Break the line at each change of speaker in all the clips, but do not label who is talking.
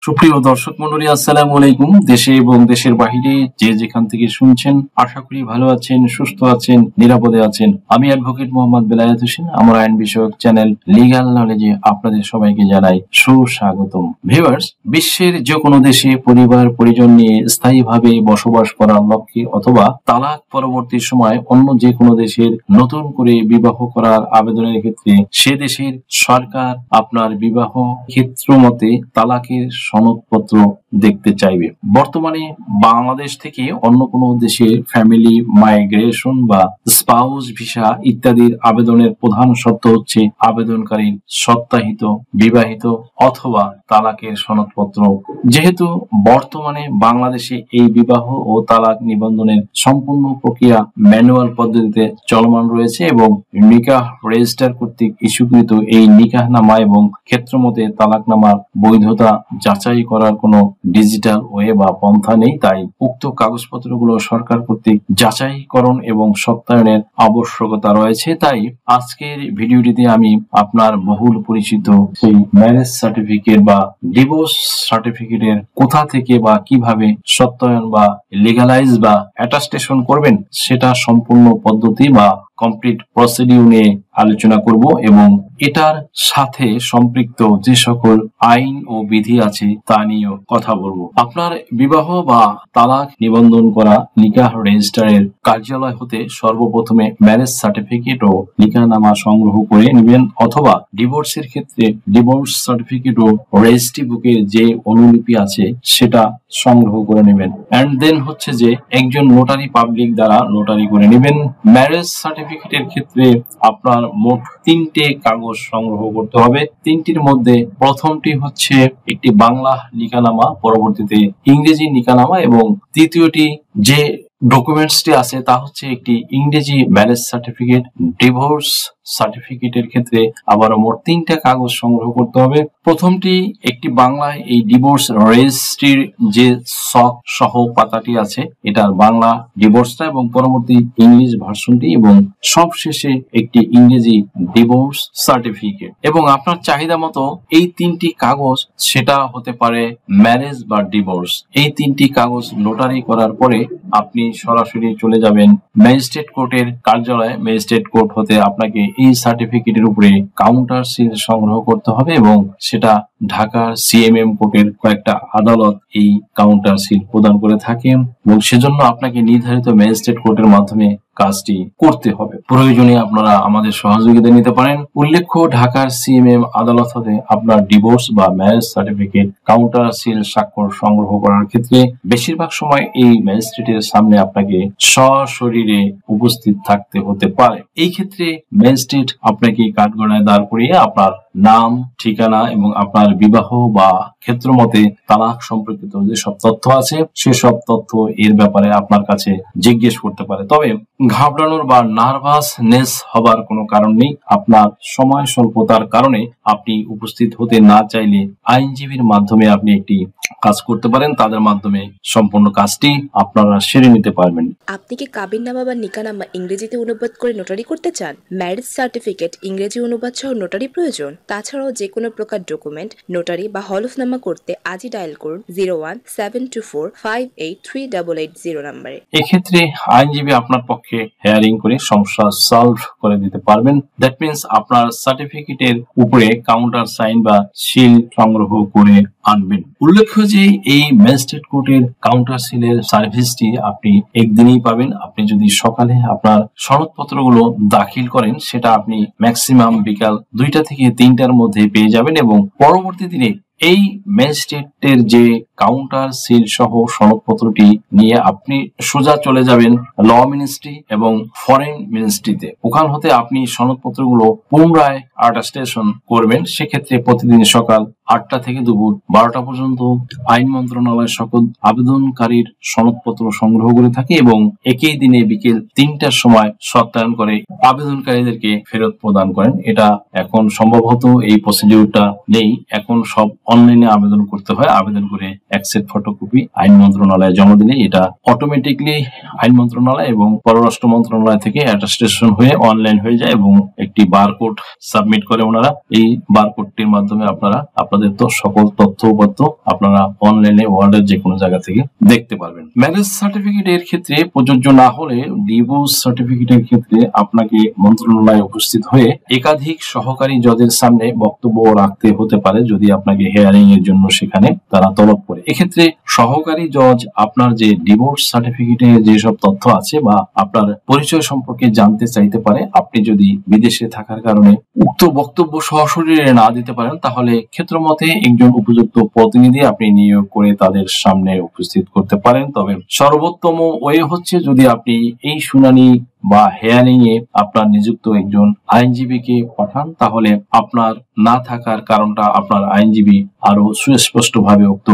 সুপ্রিয় দর্শক মন্ডলী, আসসালামু আলাইকুম। দেশে এবং দেশের বাহিরে যে যেখান থেকে শুনছেন, আশা করি ভালো আছেন, সুস্থ আছেন, নিরাপদে আছেন। আমি অ্যাডভোকেট মোহাম্মদ বেলায়েত হোসেন। আমার আইন বিষয়ক চ্যানেল লিগ্যাল নলেজে আপনাদের সবাইকে জানাই সুস্বাগতম। ভিউয়ার্স, বিশ্বের যে কোনো দেশে পরিবার পরিজন নিয়ে স্থায়ীভাবে বসবাস করার লক্ষ্যে অথবা তালাক পরবর্তী সময় অন্য যে কোনো দেশের নতুন করে বিবাহ করার আবেদনের ক্ষেত্রে সে দেশের সরকার আপনার বিবাহ ক্ষেত্র মতে তালাকের সনদপত্র দেখতে চাইবে। বর্তমানে বাংলাদেশ থেকে অন্য কোনো দেশে ফ্যামিলি মাইগ্রেশন বা স্পাউস ভিসা ইত্যাদির আবেদনের প্রধান শর্ত হচ্ছে আবেদনকারীর সত্যায়িত বিবাহিত অথবা তালাকের সনদপত্র। যেহেতু বর্তমানে বাংলাদেশে এই বিবাহ ও তালাক নিবন্ধনের সম্পূর্ণ প্রক্রিয়া ম্যানুয়াল পদ্ধতিতে চলমান রয়েছে এবং নিকাহ রেজিস্ট্রার কর্তৃক ইস্যুকৃত এই নিকাহনামা এবং ক্ষেত্রমতে তালাকনামার বৈধতা যাচাই করার কোনো ডিজিটাল ওয়ে বা পন্থা নেই। তাই উক্ত কাগজপত্রগুলো সরকার কর্তৃক যাচাইকরণ এবং সত্যায়নের আবশ্যকতা রয়েছে। তাই আজকের ভিডিওটিতে আমি আপনার বহুল পরিচিত সেই ম্যারেজ সার্টিফিকেট বা ডিভোর্স সার্টিফিকেটের কোথা থেকে বা কিভাবে সত্যায়ন বা লিগালাইজ বা অ্যাটাস্টেশন করবেন সেটা সম্পূর্ণ পদ্ধতি বা কমপ্লিট প্রসিডিউর নিয়ে আলোচনা করব এবং এটার সাথে সম্পৃক্ত যে সকল আইন ও বিধি আছে তা নিয়েও কথা বলবো। আপনার বিবাহ বা তালাক নিবন্ধন করা নিকাহ রেজিস্ট্রারের কার্যালয় হতে সর্বপ্রথমে ম্যারেজ সার্টিফিকেট ও নিকাহনামা সংগ্রহ করে নেবেন অথবা ডিভোর্সের ক্ষেত্রে ডিভোর্স সার্টিফিকেট ও রেজিস্ট্রি বুকের যে অনুলিপি আছে সেটা সংগ্রহ করে নেবেন। এন্ড দেন হচ্ছে যে একজন নোটারি পাবলিক দ্বারা নোটারি করে নেবেন। ম্যারেজ সার্টিফিকেটের ক্ষেত্রে আপনার মোট 3টে কাগজ সংগ্রহ করতে হবে। 3টির মধ্যে প্রথমটি হচ্ছে একটি বাংলা নিকাহনামা, পরবর্তীতে ইংরেজি নিকাহনামা এবং তৃতীয়টি যে ডকুমেন্টসটি আছে তা হচ্ছে একটি ইংরেজি ম্যারেজ সার্টিফিকেট। ডিভোর্স সার্টিফিকেটের ক্ষেত্রে আবার মোট 3টা কাগজ সংগ্রহ করতে হবে। প্রথমটি একটি বাংলায় এই ডিভোর্স রেজিস্ট্রির যে সক সহ পাতাটি আছে এটার বাংলা ডিভোর্সটা এবং পরবর্তী ইংলিশ ভার্সনটি এবং সবশেষে একটি ইংরেজি ডিভোর্স সার্টিফিকেট। এবং আপনার চাহিদা মতো এই 3টি কাগজ সেটা হতে পারে ম্যারেজ বা ডিভোর্স। এই 3টি কাগজ নোটারি করার পরে আপনি সরাসরি চলে যাবেন ম্যাজিস্ট্রেট কোর্টের কার্যালয়ে। ম্যাজিস্ট্রেট কোর্ট হতে আপনাকে এই সার্টিফিকেটের উপরে কাউন্টার সিল সংগ্রহ করতে হবে এবং সেটা ঢাকার সিএমএম কোর্টের কয়েকটা আদালত এই কাউন্টার সিল প্রদান করে থাকেন এবং সেজন্য আপনাকে নির্ধারিত ম্যাজিস্ট্রেট কোর্টের মাধ্যমে কাজটি করতে হবে। প্রয়োজনে আপনারা আমাদের সহযোগিতা নিতে পারেন। উল্লেখ্য, ঢাকার সিএমএম আদালত হতে আপনার ডিভোর্স বা ম্যারেজ সার্টিফিকেট কাউন্টার সিল স্বাক্ষর সংগ্রহ করার ক্ষেত্রে বেশিরভাগ সময় এই ম্যাজিস্ট্রেটের সামনে আপনাকে সশরীরে উপস্থিত থাকতে হতে পারে। এই ক্ষেত্রে ম্যাজিস্ট্রেট আপনাকে কাঠগড়ায় দাঁড় করিয়ে আপনার নাম, ঠিকানা এবং আপনার বিবাহ বা ক্ষেত্রমতে তালাক সম্পর্কিত যেসব তথ্য আছে সেসব তথ্য এর ব্যাপারে আপনার কাছে জিজ্ঞেস করতে পারে। তবে ঘাবড়ানোর বা নার্ভাসনেস হবার কোনো কারণ নেই। আপনার সময় স্বল্পতার কারণে আপনি উপস্থিত হতে না চাইলে আইনজীবীর মাধ্যমে আপনি একটি কাজ করতে পারেন। তাদের মাধ্যমে সম্পূর্ণ কাজটি আপনারা সেরে নিতে পারবেন।
আপনি কি কাবিননামা বা নিকাহনামা ইংরেজিতে অনুবাদ করে নোটারি করতে চান? ম্যারেজ সার্টিফিকেট ইংরেজি অনুবাদ সহ নোটারি প্রয়োজন? তাছাড়াও যে কোনো প্রকার ডকুমেন্ট নোটারি বা হলফনামা করতে আজই ডায়াল করুন 0172458388 নম্বরে।
এক্ষেত্রে আইনজীবী আপনার পক্ষে হেয়ারিং করে সমস্যা সলভ করে দিতে পারবেন। দ্যাট মিনস আপনার সার্টিফিকেটের উপরে কাউন্টার সাইন বা সিল সংগ্রহ করে আনবেন। উল্লেখ্য যে এই ম্যাজিস্ট্রেট কোর্টের কাউন্টার সিলের সার্ভিসটি আপনি একদিনেই পাবেন। আপনি যদি সকালে আপনার সনদপত্রগুলো দাখিল করেন সেটা আপনি ম্যাক্সিমাম বিকাল 2টা থেকে 3টার মধ্যে পেয়ে যাবেন এবং পরবর্তী দিনে এই ম্যাজিস্ট্রেটের যে কাউন্টার সিল সহ সনদপত্রটি নিয়ে আপনি সোজা চলে যাবেন ল মিনিস্ট্রি এবং ফরেন মিনিস্ট্রিতে। ওখান হতে আপনি সনদপত্রগুলো পুনরায় অ্যাটাস্টেশন করবেন। সেক্ষেত্রে প্রতিদিন সকাল 8টা থেকে দুপুর 12টা পর্যন্ত আইন মন্ত্রণালয় সকল আবেদনকারীর সনদপত্র সংগ্রহ করে থাকে এবং একই দিনে বিকেল 3টার সময় সত্যায়ন করে আবেদনকারীদেরকে ফেরত প্রদান করেন। এটা এখন সম্ভবত এই প্রসিডিউরটা নেই, এখন সব অনলাইনে আবেদন করতে হয়। আবেদন করে অ্যাকসেপ্ট ফটোকপি আইন মন্ত্রণালয়ে জমা দিলে এটা অটোমেটিকলি আইন মন্ত্রণালয় এবং পররাষ্ট্র মন্ত্রণালয় থেকে অ্যাটাস্টেশন হয়ে অনলাইন হয়ে যায় এবং একটি বারকোড সাবমিট করে ওনারা। এই বারকোডটির মাধ্যমে আপনারা আপনাদের তো সকল তথ্য উপাত্ত আপনারা অনলাইনে ওয়ার্ল্ডের যে কোনো জায়গা থেকে দেখতে পারবেন। ম্যারেজ সার্টিফিকেট এর ক্ষেত্রে প্রযোজ্য না হলে ডিভোর্স সার্টিফিকেটের ক্ষেত্রে আপনাকে মন্ত্রণালয়ে উপস্থিত হয়ে একাধিক সহকারী জজের সামনে বক্তব্য রাখতে হতে পারে যদি আপনাকে হিয়ারিং এর জন্য সেখানে তারা তলব করে। এক্ষেত্রে সহকারী জজ আপনার যে ডিভোর্স সার্টিফিকেটে যেসব তথ্য আছে বা আপনার পরিচয় সম্পর্কে জানতে চাইতে পারে। আপনি যদি বিদেশে থাকার কারণে উক্ত বক্তব্য সশরীরে না দিতে পারেন তাহলে ক্ষেত্রমতে একজন উপযুক্ত প্রতিনিধি আপনি নিয়োগ করে তাদের সামনে উপস্থিত করতে পারেন। তবে সর্বোত্তম ওয়ে হচ্ছে যদি আপনি এই শুনানি বা হিয়ারিং এ আপনার নিযুক্ত একজন আইনজীবীকে পাঠান তাহলে আপনার না থাকার কারণটা আপনার আইনজীবী আরো সুস্পষ্ট ভাবে উক্ত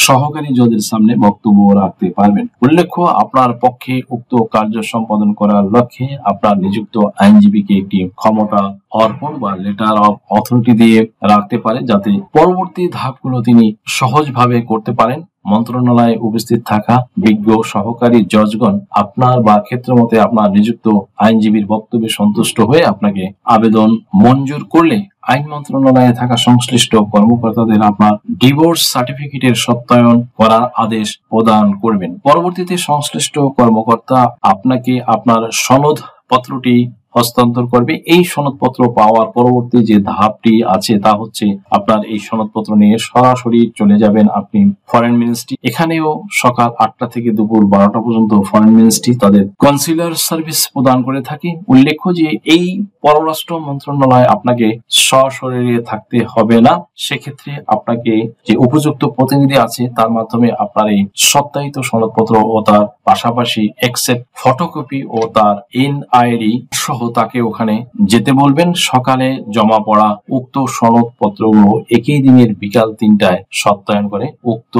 সহকারী জজের সামনে বক্তব্য রাখতে পারবেন। উল্লেখ্য আপনার পক্ষে উক্ত কার্য সম্পাদন করার লক্ষ্যে আপনার নিযুক্ত আইনজীবীকে একটি ক্ষমতা অর্পণ বা লেটার অফ অথরিটি দিয়ে রাখতে পারে যাতে পরবর্তী ধাপগুলো তিনি সহজভাবে করতে পারেন। মন্ত্রণালয়ে উপস্থিত থাকা বিজ্ঞ সহকারী জজগণ আপনার বা ক্ষেত্রমতে আপনার নিযুক্ত আইনজীবীর বক্তব্যে সন্তুষ্ট হয়ে আপনাকে আবেদন মঞ্জুর করলে আইন মন্ত্রণালয়ে থাকা সংশ্লিষ্ট কর্মকর্তাদের আপনার ডিভোর্স সার্টিফিকেটের সত্যায়ন করার আদেশ প্রদান করবেন। পরবর্তীতে সংশ্লিষ্ট কর্মকর্তা আপনাকে আপনার সনদ পত্রটি হস্তান্তর করবে। এই সনদপত্র পাওয়ার পরবর্তী যে ধাপটি আছে তা হচ্ছে আপনার এই সনদপত্র নিয়ে সরাসরি চলে যাবেন আপনি ফরেন মিনিস্ট্রি। এখানেও সকাল 8টা থেকে দুপুর 12টা পর্যন্ত ফরেন মিনিস্ট্রি তাদের কনসিলার সার্ভিস প্রদান করে থাকে। উল্লেখ্য যে এই পররাষ্ট্র মন্ত্রণালয় আপনাকে সশরীরে থাকতে হবে না, সেক্ষেত্রে আপনাকে যে উপযুক্ত প্রতিনিধি আছে তার মাধ্যমে আপনার এই সত্যায়িত সনদপত্র ও তার পাশাপাশি অ্যাকসেপ্ট ফটোকপি ও তার এনআইডি সহ তাকে ওখানে যেতে বলবেন। সকালে জমা পড়া উক্ত সনদপত্রগুলো একই দিনের বিকাল 3টায় সত্যায়ন করে উক্ত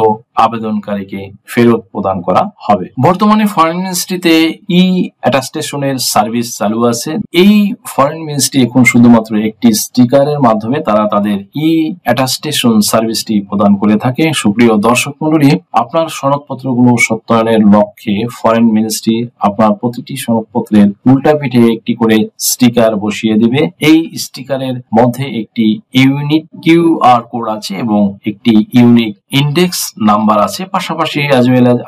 আবেদনকারীকে ফেরত প্রদান করা হবে। বর্তমানে ফরেন মিনিস্ট্রিতে ই অ্যাটাস্টেশনের সার্ভিস চালু আছে। এই ফরেন মিনিস্ট্রি এখন শুধুমাত্র একটি স্টিকারের মাধ্যমে তারা তাদের ই অ্যাটাস্টেশন সার্ভিসটি প্রদান করে থাকে। সুপ্রিয় দর্শক মণ্ডলী, আপনার সনদপত্রগুলো সত্যায়নের লক্ষ্যে ফরেন মিনিস্ট্রি আপনার প্রতিটি সনদপত্রের উল্টা পিঠে একটি করে স্টিকার বসিয়ে দিবে। এই স্টিকারের মধ্যে একটি ইউনিক কিউআর কোড আছে এবং একটি ইউনিক ইন্ডেক্স নাম্বার আছে। পাশাপাশি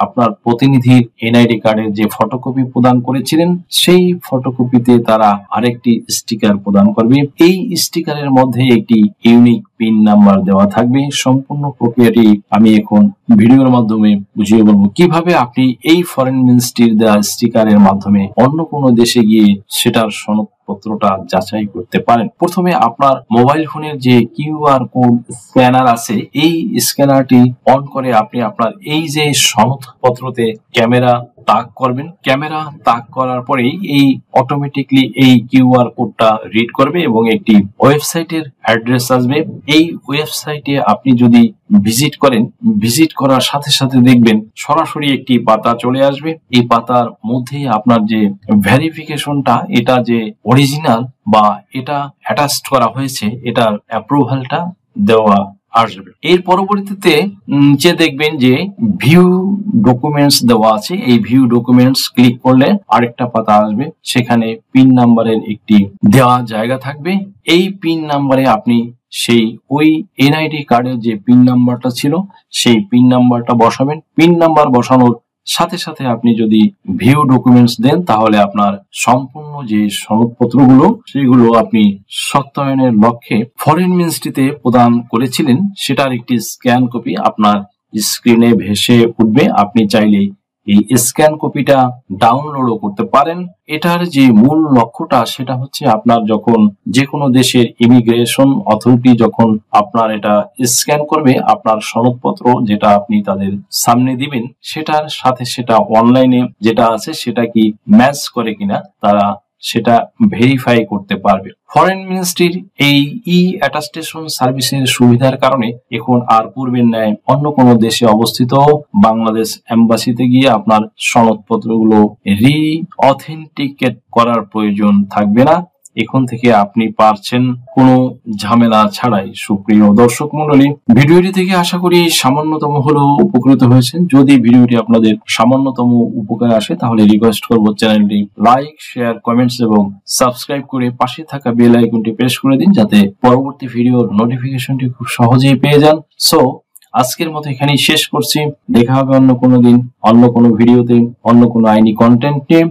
আপনার প্রতিনিধির এনআইডি কার্ডের যে ফটোকপি প্রদান করেছিলেন সেই ফটোকপিতে তারা আরেকটি স্টিকার প্রদান করবে। এই স্টিকারের মধ্যে একটি ইউনিক পিন নাম্বার দেওয়া থাকবে। সম্পূর্ণ প্রক্রিয়াটি আমি এখন ভিডিওর মাধ্যমে বুঝিয়ে বলবো কিভাবে আপনি এই ফরেন মিনিস্ট্রির দেওয়া স্টিকারের মাধ্যমে অন্য কোনো দেশে গিয়ে সেটার সনদপত্রটা যাচাই করতে পারেন। প্রথমে আপনার মোবাইল ফোনের যে কিউআর কোড স্ক্যানার আছে এই স্ক্যানারটি অন করে আপনি আপনার এই যে সনদপত্রতে ক্যামেরা তাক করবেন। ক্যামেরা তাক করার পরেই এই অটোমেটিকলি এই কিউআর কোডটা রিড করবে এবং একটি ওয়েবসাইটের অ্যাড্রেস আসবে। এই ওয়েবসাইটে আপনি যদি ভিজিট করেন, ভিজিট করার সাথে সাথে দেখবেন সরাসরি একটি পাতা চলে আসবে। এই পাতার মধ্যে আপনার যে ভেরিফিকেশনটা, এটা যে অরিজিনাল বা এটা অ্যাটাচড করা হয়েছে এটার অ্যাপ্রুভালটা দেওয়া আসবে। এর পরবর্তীতে যে দেখবেন যে ভিউ ডকুমেন্টস দেওয়া আছে। এই ভিউ ডকুমেন্টস ক্লিক করলে আরেকটা পাতা আসবে, সেখানে পিন নাম্বারের একটি দেওয়া জায়গা থাকবে। এই পিন নাম্বারে আপনি সেই ওই এনআইডি কার্ডের যে পিন নাম্বারটা ছিল সেই পিন নাম্বারটা বসাবেন। পিন নাম্বার বসানোর সাথে সাথে আপনি যদি ভিউ ডকুমেন্টস দেন তাহলে আপনার সম্পূর্ণ যে সনদপত্রগুলো সেগুলো আপনি সত্যায়নের লক্ষ্যে ফরেন মিনিস্ট্রিতে প্রদান করেছিলেন সেটার একটি স্ক্যান কপি আপনার স্ক্রিনে ভেসে উঠবে। আপনি চাইলে এই স্ক্যান কপিটা ডাউনলোডও করতে পারেন। এটার যে মূল লক্ষ্যটা সেটা হচ্ছে আপনার যখন যে কোনো দেশের ইমিগ্রেশন অথরিটি যখন আপনার এটা স্ক্যান করবে আপনার সনদপত্র যেটা আপনি তাদের সামনে দিবেন সেটার সাথে সেটা অনলাইনে যেটা আছে সেটা কি ম্যাচ করে কিনা তারা সেটা ভেরিফাই করতে পারবে। ফরেন মিনিস্ট্রির এই ই অ্যাটাস্টেশন সার্ভিসের সুবিধার কারণে এখন আর পূর্বের ন্যায় অন্য কোনো দেশে অবস্থিত বাংলাদেশ এম্বাসিতে গিয়ে আপনার সনদপত্রগুলো রি অথেন্টিকেট করার প্রয়োজন থাকবে না। এখন থেকে আপনি পারছেন কোনো ঝামেলা ছাড়াই। সুপ্রিয় দর্শক মণ্ডলী, ভিডিওটি থেকে আশা করি সামান্যতম হলেও উপকৃত হয়েছেন। যদি ভিডিওটি আপনাদের সামান্যতম উপকারে আসে তাহলে রিকোয়েস্ট করব চ্যানেলটি লাইক, শেয়ার, কমেন্টস এবং সাবস্ক্রাইব করে পাশে থাকা বেল আইকনটি প্রেস করে দিন, যাতে পরবর্তী ভিডিওর নোটিফিকেশনটি খুব সহজেই পেয়ে যান। সো আজকের মতো এখানেই শেষ করছি। দেখা হবে অন্য কোনো দিন, অন্য কোনো ভিডিওতে, অন্য কোনো আইনি কন্টেন্ট নিয়ে।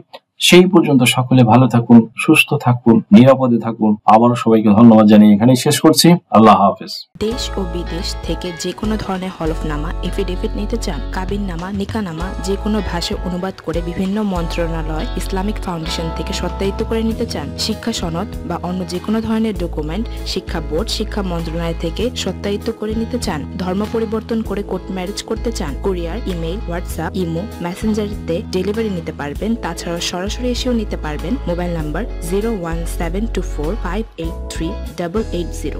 সেই পর্যন্ত সকলে ভালো থাকুন, সুস্থ থাকুন, নিরাপদে থাকুন। আবারও সবাইকে ধন্যবাদ জানিয়ে এখানেই শেষ করছি। আল্লাহ হাফেজ।
দেশ ও বিদেশ থেকে যে কোনো ধরনের হলফনামা, এফিডেভিট নিতে চান, কাবিননামা, নিকানামা যে কোনো ভাষায় অনুবাদ করে বিভিন্ন মন্ত্রণালয়, ইসলামিক ফাউন্ডেশন থেকে সত্যায়িত করে নিতে চান, শিক্ষা সনদ বা অন্য যে কোনো ধরনের ডকুমেন্ট শিক্ষা বোর্ড, শিক্ষা মন্ত্রণালয় থেকে সত্যায়িত করে নিতে চান, ধর্ম পরিবর্তন করে কোর্ট ম্যারেজ করতে চান, কুরিয়ার, ইমেইল, হোয়াটসঅ্যাপ, ইমো, মেসেঞ্জারিতে ডেলিভারি নিতে পারবেন। তাছাড়া সরাসরি এসেও নিতে পারবেন। Mobile number 01724583880।